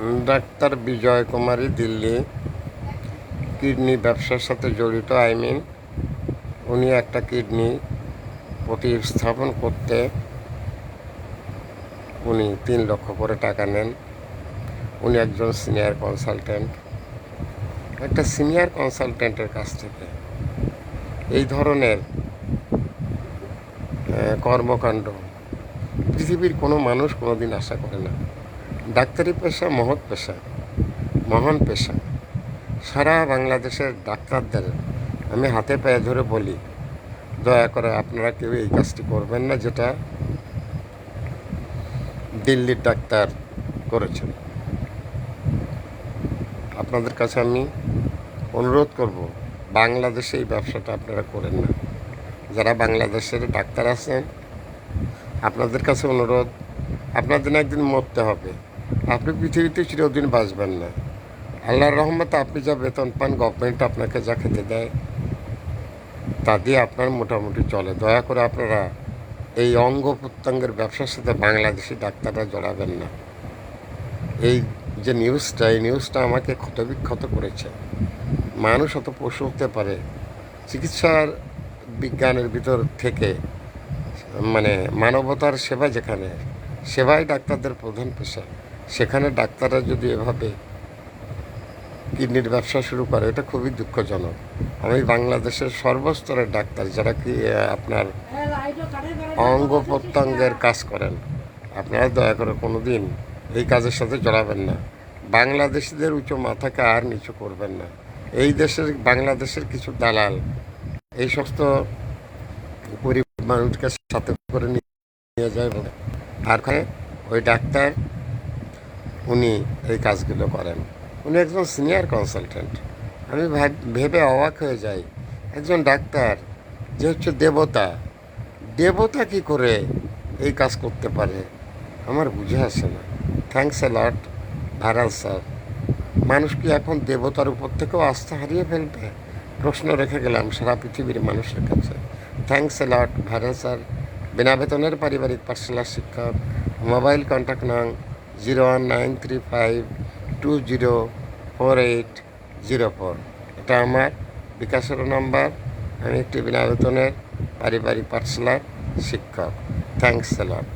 Doctor বিজয় কুমারী, Delhi, kidney ব্যবসার সাথে জড়িত। উনি একটা কিডনি প্রতিস্থাপন করতে উনি 3 লক্ষ করে টাকা নেন। উনি একজন সিনিয়র কনসালটেন্ট। একটা সিনিয়র কনসালটেন্টের কাছ থেকে এই ধরনের কর্মকাণ্ড পৃথিবীর কোনো মানুষ কোনোদিন আশা করে না। ডাক্তারি পেশা মহৎ পেশা, মহান পেশা। সারা বাংলাদেশের ডাক্তারদের আমি হাতে পায়ে ধরে বলি, দয়া করে আপনারা কেউ এই কাজটি করবেন না যেটা দিল্লির ডাক্তার করেছেন। আপনাদের কাছে আমি অনুরোধ করব, বাংলাদেশে এই ব্যবসাটা আপনারা করেন না। যারা বাংলাদেশের ডাক্তার আছেন, আপনাদের কাছে অনুরোধ, আপনাদের একদিন মরতে হবে। আপনি পৃথিবীতে চিরদিন বাঁচবেন না। আল্লাহর রহমতে আপনি যা বেতন পান, গভর্নমেন্ট আপনাকে যা খেতে দেয়, তা দিয়ে আপনার মোটামুটি চলে। দয়া করে আপনারা এই অঙ্গ প্রত্যঙ্গের ব্যবসার সাথে বাংলাদেশি ডাক্তাররা জড়াবেন না। এই যে নিউজটা, এই নিউজটা আমাকে ক্ষতবিক্ষত করেছে। মানুষ অত পশু হতে পারে? চিকিৎসার বিজ্ঞানের ভিতর থেকে মানবতার সেবা, যেখানে সেবাই ডাক্তারদের প্রধান পেশা, সেখানে ডাক্তাররা যদি এভাবে কিডনির ব্যবসা শুরু করে, এটা খুবই দুঃখজনক। আমি বাংলাদেশের সর্বস্তরের ডাক্তার যারা কি আপনার অঙ্গ প্রত্যঙ্গের কাজ করেন, আপনারা দয়া করে কোনো দিন এই কাজের সাথে জড়াবেন না। বাংলাদেশিদের উঁচু মাথাকে আর নিচু করবেন না। এই দেশের বাংলাদেশের কিছু দালাল এই সমস্ত গরিব মানুষকে সাথে করে নিয়ে যায়, আর ওই ডাক্তার উনি এই কাজগুলো করেন। উনি একজন সিনিয়র কনসালটেন্ট। আমি ভেবে অবাক হয়ে যাই, একজন ডাক্তার যে হচ্ছে দেবতা, দেবতা কি করে এই কাজ করতে পারে? আমার বুঝে আসে না। Thanks a lot viral sir. মানুষ কি এখন দেবতার উপর থেকেও আস্থা হারিয়ে ফেলবে? প্রশ্ন রেখে গেলাম সারা পৃথিবীর মানুষের কাছে। Thanks a lot viral sir. বিনা বেতনের পারিবারিক পাঠশালার শিক্ষক। মোবাইল কন্ট্যাক্ট নং 01935204804। এটা আমার বিকাশের নাম্বার। আমি একটি বিনা বেতনের পারিবারিক পাঠশালার শিক্ষক। Thanks a lot.